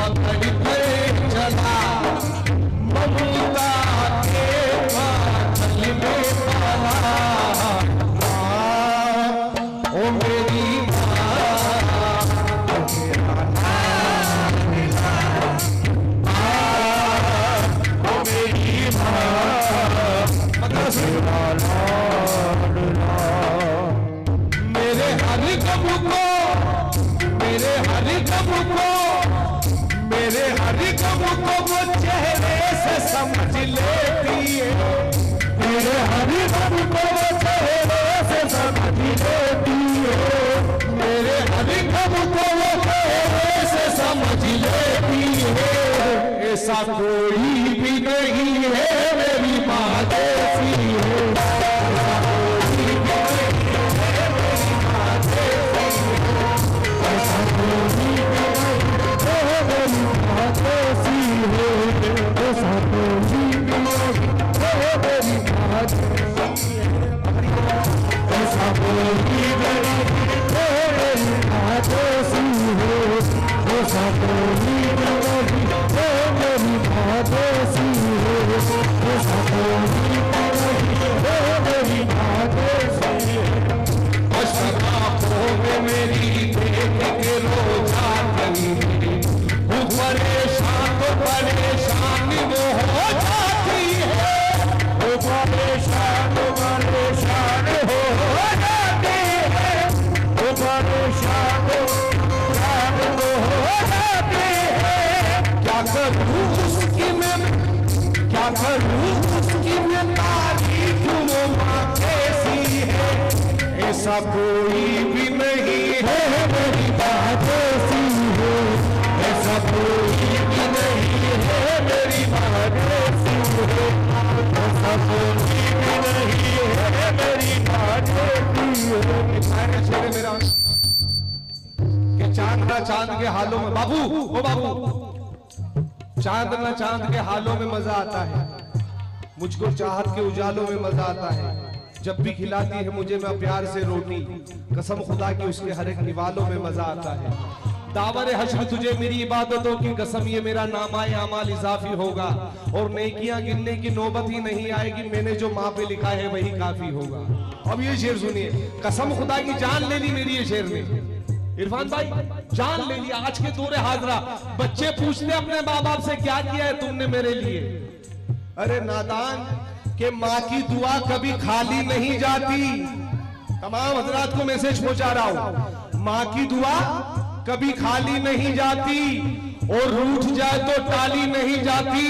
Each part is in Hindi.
पकड़ के चला ममता के बादल में पाला। ओ मेरी मेरे हरि कबू को, मेरे हरि कबू को, मेरे हरि कबू को वो चेहरे से समझ लेती है। मेरे हरि कबू को वो चेहरे से समझ लेती है। मेरे हरि कबू को वो चेहरे से समझ लेती है। ऐसा कोई भी नहीं है मेरी माँ जैसी है। ऐसा कोई भी नहीं है मेरी माँ जैसी है। ऐसा कोई भी नहीं है मेरी माँ जैसी है। ऐसा कोई भी नहीं है मेरी माँ जैसी है। मेरा कि चांद ना चांद के हालों में, बाबू ओ बाबू, चांद ना चांद के हालों में मजा आता है, मुझको चाहत के उजालों में मजा आता है। जब भी खिलाती है मुझे मैं प्यार से रोटी, कसम खुदा की उसके हर एक निवालों में मजा आता है। दावर हश्र तुझे मेरी इबादतों की कसम, ये मेरा नामाए अमाल इजाफी होगा और नेकियां गिनने की नौबत ही नहीं आएगी। मैंने जो माँ पे लिखा है वही काफी होगा। अब ये शेर सुनिए, कसम खुदा की जान ले ली मेरी ये शेर ने। इरफान भाई जान ले लिया। आज के दौरे हाजरा बच्चे पूछते अपने माँ बाप से क्या किया है तुमने मेरे लिए। अरे नादान के माँ की दुआ कभी खाली नहीं जाती। तमाम हजरात को मैसेज पहुंचा रहा हूं, माँ की दुआ कभी खाली नहीं जाती और रूठ जाए तो टाली नहीं जाती।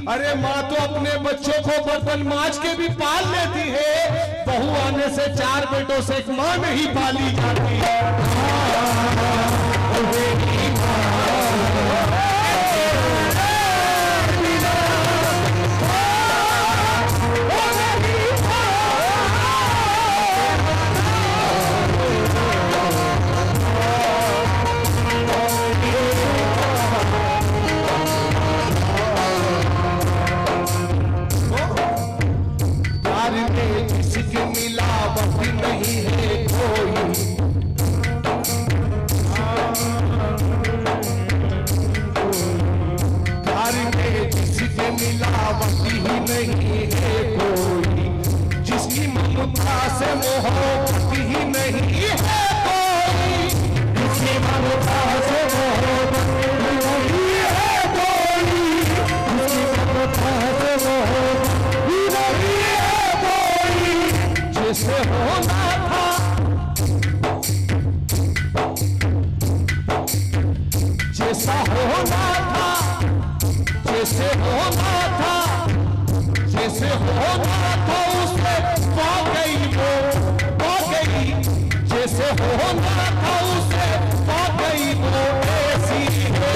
अरे माँ तो अपने बच्चों को बर्तन मांज के भी पाल लेती है। बहू आने से 4 बेटों से एक माँ नहीं पाली जाती है। जैसा होना था, जैसे होना था, जैसे होना था उससे पा गई वो पा गई। जैसे होना था उससे पा गई वो ऐसी है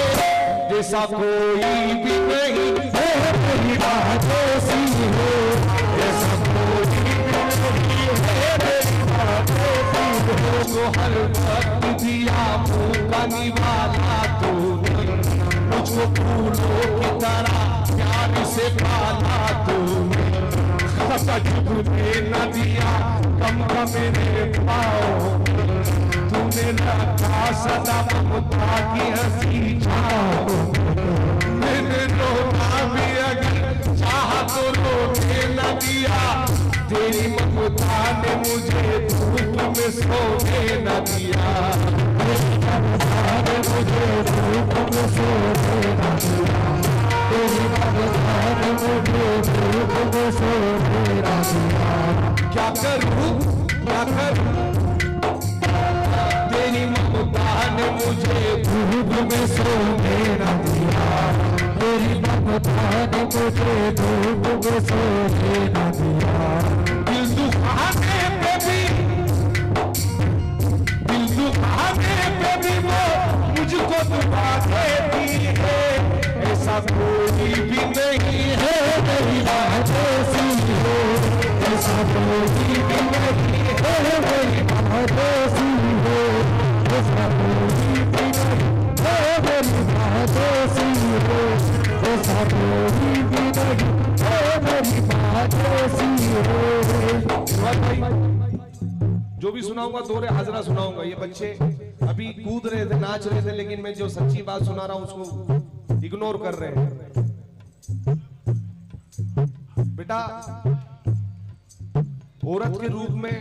जैसा कोई भी नहीं है मेरी माँ जैसी है। जैसा कोई भी नहीं है मेरी माँ जैसी है। जो हर वक्त दिया मुँह का निवाला तूने, मुझको फूलों की तरह प्यार से पाला तूने। तूने न दिया कम का मेरे पाओ, तूने रखा सदा ममता की हंसी छाओ। मैंने रोना भी अगर चाहा तो रोने न दिया, तेरी ममता ने मुझे धूप में सोने न दिया, तेरी ममता ने मुझे धूप में सोने न दिया, तेरी ममता ने मुझे धूप में सोने न दिया। क्या करूं क्या करूं, तेरी ममता ने मुझे धूप में सोने न दिया, तेरी ममता ने मुझे धूप में सोने न दिया। दिल दुखाने पे भी, दिल दुखाने पे भी वो मुझको दुआ देती है, ऐसा कोई भी नहीं है मेरी माँ जैसी है, ऐसा कोई भी नहीं है मेरी माँ जैसी है, ऐसा कोई भी नहीं है मेरी माँ जैसी है, ऐसा कोई भी नहीं है मेरी माँ जैसी है। जो भी सुनाऊंगा दोहरे हाजरा सुनाऊंगा। ये बच्चे अभी कूद रहे थे, नाच रहे थे, लेकिन मैं जो सच्ची बात सुना रहा हूं उसको इग्नोर कर रहे हैं। बेटा, औरत के रूप में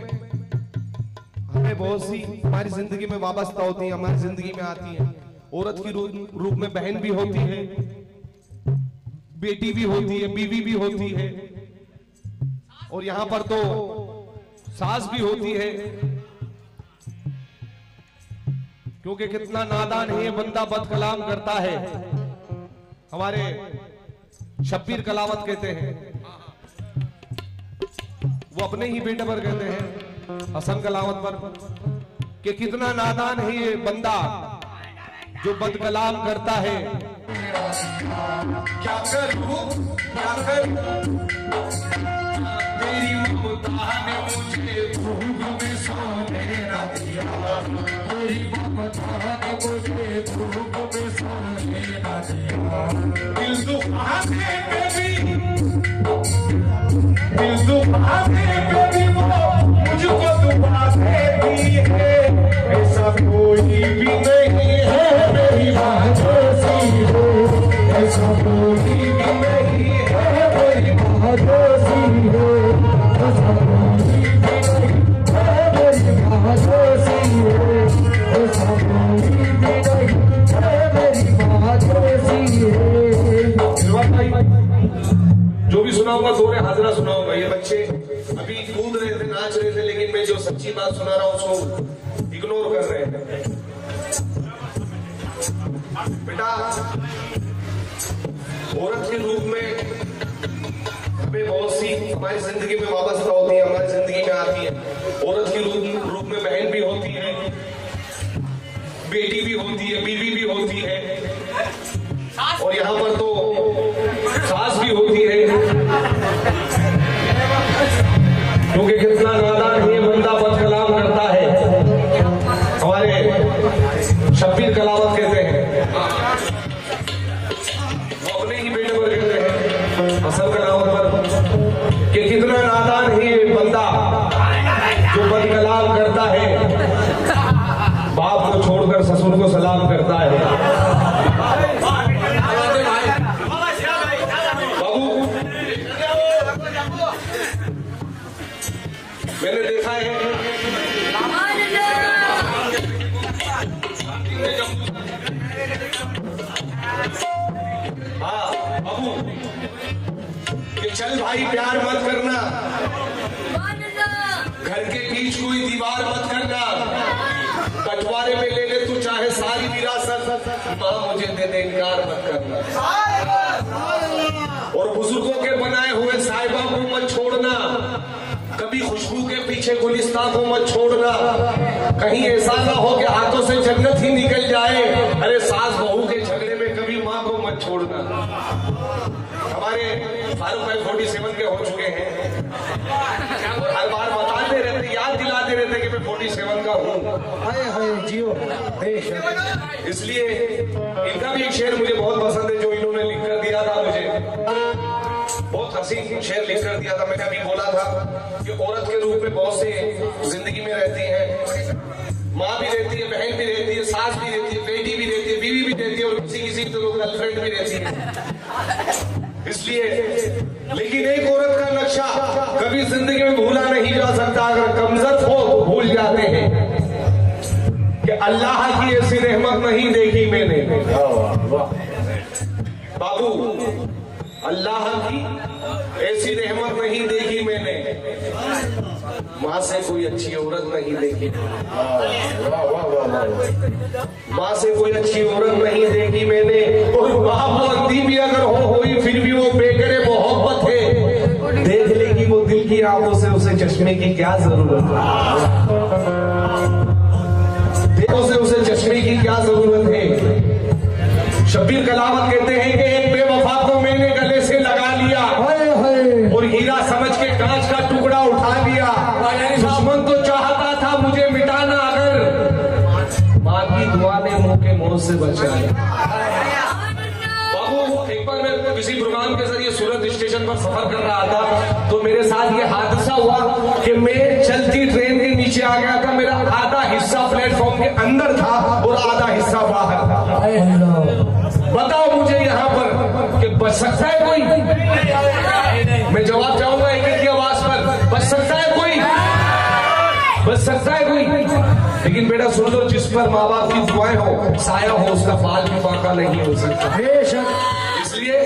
हमें बहुत सी हमारी जिंदगी में वाबस्ता होती है, हमारी जिंदगी में आती है। औरत की रूप में बहन भी होती है, बेटी भी होती है, बीवी भी होती है, और यहां पर तो सास भी होती है। क्योंकि कितना नादान है ये बंदा, बदकलाम करता है। हमारे शब्बीर कलावत कहते हैं, वो अपने ही बेटे पर कहते हैं हसन कलावत पर कि कितना नादान है ये बंदा जो बदकलाम करता है। क्या करूं क्या करूं, तेरी ममता ने मुझे धूप में सोने न दिया, तेरी ममता ने मुझे धूप में सोने न दिया। दिल दुखाने पे भी, दिल दुखाने पे भी वो मुझको दुआ देती है, ऐसा कोई भी नहीं है मेरी माँ जैसी है, ऐसा कोई भी नहीं है मेरी माँ जैसी है, ऐसा कोई भी नहीं है मेरी माँ जैसी है, ऐसा कोई भी नहीं है मेरी माँ जैसी है। जो भी सुनाऊंगा दोहरे हाजरा सुनाऊंगा। ये बच्चे अभी कूद रहे थे, नाच रहे थे, लेकिन मैं जो सच्ची बात सुना रहा हूं उसको इग्नोर कर रहे हैं। बेटा, औरत के रूप में हमें बहुत सी हमारी जिंदगी में वाबस्ता होती है, हमारी जिंदगी में आती है। औरत के रूप में बहन भी होती है, बेटी भी होती है, बीवी भी होती है, और यहाँ पर तो सास भी होती है। क्योंकि कितना नादान है ये बंदा, बदकलाम करता है। हमारे शब्बीर कलावत कहते हैं, वो अपने ही बेटे पर कहते हैं हसन कलावत पर कि कितना नादान है ये बंदा जो बदकलाम करता है, बाप को छोड़कर ससुर को सलाम करता है। मैंने देखा है हाँ बाबू कि चल भाई प्यार मत करना, घर के बीच कोई दीवार मत करना, बंटवारे में ले ले तू चाहे सारी विरासत, माँ मुझे दे दे इनकार मत करना। और बुजुर्गों के बनाए हुए साहिबा को मत छोड़ना, कभी खुशबू के पीछे गुलिस्तान को मत छोड़ना, कहीं ऐसा ना हो कि हाथों से जन्नत ही निकल जाए। अरे सास बहू के झगड़े में कभी माँ को मत छोड़ना। हमारे फारूक भाई 47 के हो चुके हैं, हर बार बताते रहते, याद दिलाते रहते कि मैं 47 का हूँ। जियो इसलिए इनका भी एक शेर मुझे बहुत पसंद है जो इन्होंने लिख कर दिया था मुझे, बहुत हसीन शेर लिख कर दिया था। मैंने अभी बोला था कि औरत के रूप में बहुत से जिंदगी में रहती है, माँ भी रहती है, बहन भी रहती है, सास भी रहती है, बेटी भी रहती है, बीवी भी रहती है, और किसी किसी तो गर्लफ्रेंड भी रहती है। इसलिए लेकिन एक औरत का नक्शा कभी जिंदगी में भूला नहीं जा सकता। अगर कमजोर हो तो भूल जाते हैं कि अल्लाह की ऐसी रहमत नहीं देखी मैंने। बाबू, अल्लाह की ऐसी रहमत नहीं देखी मैंने, माँ से कोई अच्छी औरत नहीं देखी, माँ से कोई अच्छी औरत नहीं देखी मैंने। और बाबू अंधी भी अगर हुई फिर भी वो बेकरे मोहब्बत है, देख लेगी वो दिल की आंखों से, उसे चश्मे की क्या जरूरत है, देखो से उसे चश्मे की क्या जरूरत है। शब्बीर कलावत कहते हैं कि एक बेवफा को मैंने गले से लगा लिया और हीरा समझ के कांच का टुकड़ा उठा लिया। दुश्मन तो चाहता था मुझे मिटाना, अगर माँ की दुआ ने मुंह के मोह से बचाया। बाबू, एक बार मैं किसी प्रोग्राम के जरिए सूरत स्टेशन पर सफर कर रहा था तो मेरे साथ ये हादसा हुआ कि मैं चलती ट्रेन के नीचे आ गया था। मेरा आधा हिस्सा प्लेटफॉर्म के अंदर था और आधा हिस्सा बाहर था। बताओ मुझे यहाँ पर कि बच सकता है कोई? मैं जवाब चाहूंगा एक की आवाज पर, बच सकता है कोई? बच सकता है कोई? लेकिन बेटा सुन लो, जिस पर माँ बाप की दुआएं हो, साया हो, उसका बाल भी बांका नहीं हो सकता। इसलिए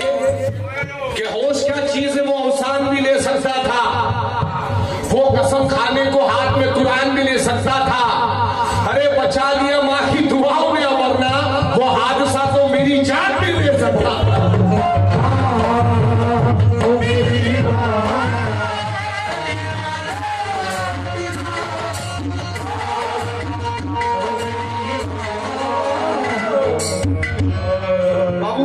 कि होश क्या चीज है, वो अवसान भी ले सकता था, वो कसम खाने को हाथ में कुरान भी ले सकता था। अरे बचा लिया माँ की दुआओं ने, वरना वो हादसा तो मेरी जान भी ले सकता। बाबू, बाबू,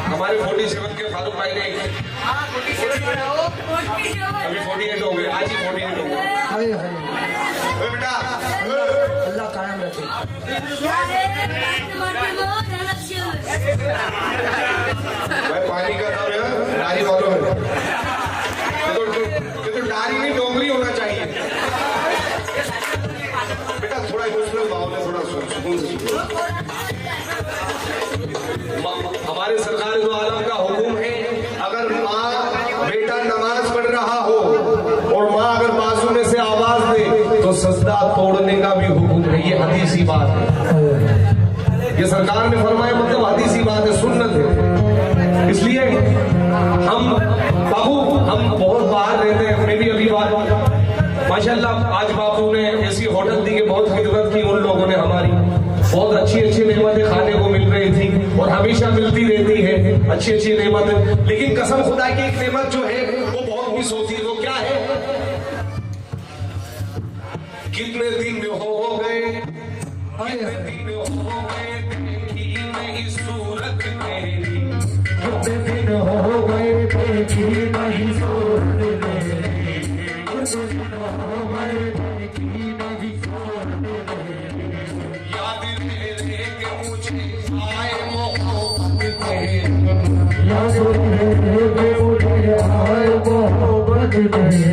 हमारे 47 के फारूक भाई ने अभी 48 हो गए, आज ही 48 हो गए। बेटा अल्लाह कायम रखे। मैं पानी का नाम है डारी वालों में, तो डारी नहीं डोंगरी होना चाहिए। बेटा थोड़ा इमोशनल माहौल है, थोड़ा सुकून से। हमारे सरकार दो आलम का हुक्म है, अगर माँ बेटा नमाज पढ़ रहा हो और माँ अगर बाजू में से आवाज दे तो सजदा तोड़ने का भी हुक्म है। ये हदीसी बात है, ये सरकार ने फरमाया, मतलब हदीसी बात है, सुन्नत है। इसलिए हम बाबू, हम बहुत बाहर रहते हैं, मैं भी अभी बात माशाल्लाह आज बापू ने ऐसी होटल दी कि बहुत खिदमत की उन लोगों ने हमारी, बहुत अच्छी अच्छी नेमतें खाने को मिल रही थी और हमेशा मिलती रहती है अच्छी अच्छी नेमतें। लेकिन कसम खुदा की एक नेमत जो है वो बहुत मिस होती है। वो क्या है? कितने दिन हो गए, कितने दिन हो गए देखी नहीं सूरत तेरी, कितने दिन हो गए देखी नहीं सूरत तेरी, कितने दिन हो गए देखी नहीं सूरत तेरी, याद तेरे के मुझे आए मोहब्बत तेरी, याद तेरे के मुझे आए मोहब्बत तेरी।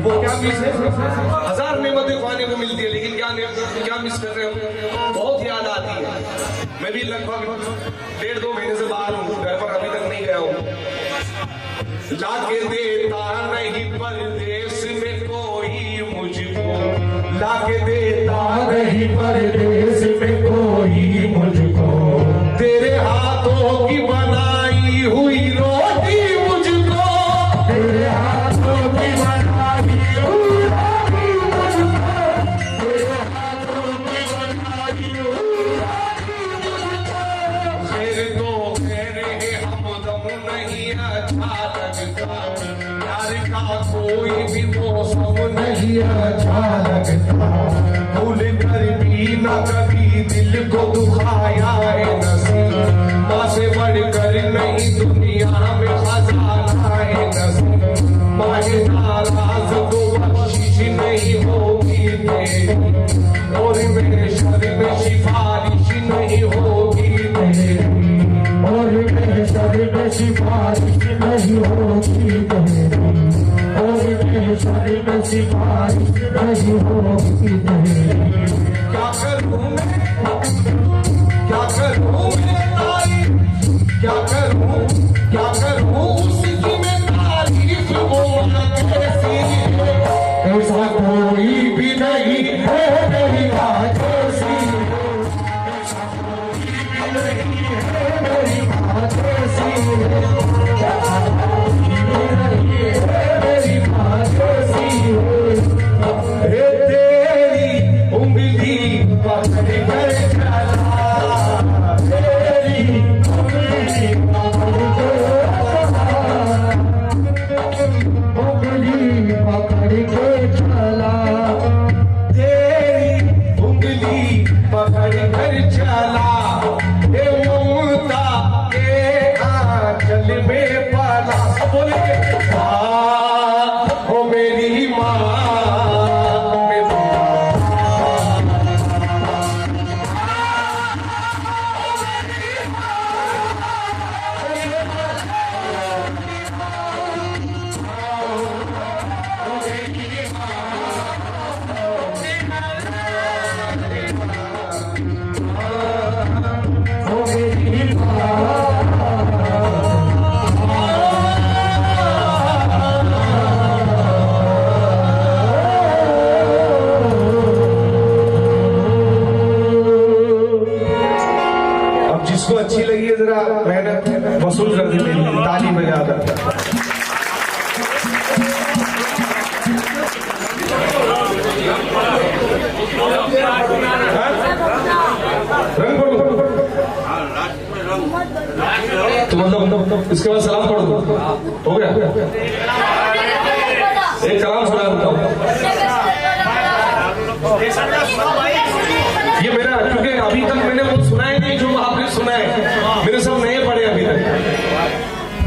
वो क्या मिस है? हजार नेमतें खाने को मिलती है, लेकिन क्या मिस कर रहे हो? बहुत याद आती है। मैं भी लगभग 1.5-2 महीने से बाहर हूँ, घर पर अभी तक नहीं गया हूँ। लाके देता नहीं परदेश में कोई मुझको, लाके देता नहीं परदेश में कोई मुझको, तेरे हाथों की बनाई हुई रोटी मुझको, तेरे हाथों की बनाई हुई रोटी मुझको, तेरे हाथों की बनाई हुई रोटी मुझको, फिर तो मेरे हमदम नहीं अच्छा लगता, प्यार का कोई भी मौसम नहीं अच्छा लगता, भूल कर भी न कभी दिल को दुखाया है नसीब, माँ से बढ़कर नहीं दुनिया में खजाना है नसीब, माँ के नाराज तो बख्शिश नहीं होगी तेरी, और मेरे शर में सिफारिश नहीं होगी तेरी, और मेरे शर में सिफारिश नहीं होगी सिफारिश नहीं होगी नहीं। क्या करूं मैं, क्या करूं मैं तारीफ, क्या करूं उसकी मैं तारीफ, वो कैसी है। ऐसा कोई भी नहीं है मेरी माँ जैसी, ऐसा कोई भी नहीं है मेरी माँ जैसी, ऐसा कोई भी नहीं है मेरी माँ जैसी। हे तेरी उंगली पकड़ कर चला, तेरी उंगली पकड़ के चला, तेरी उंगली पकड़ कर चला, हे ममता के आंचल में पाला। बोले ओ मेरी माँ, मेरी अब जिसको अच्छी लगी है जरा मेहनत वसूल कर दी मेरी ताली बजाकर। रंग पढ़ दो तो मतलब इसके बाद सलाम पढ़ दो, हो गया। एक कलाम सुना देता हूँ। ये मेरा, क्योंकि अभी तक मैंने वो सुना ही नहीं जो आपने सुना है, मेरे सब नए पढ़े अभी तक।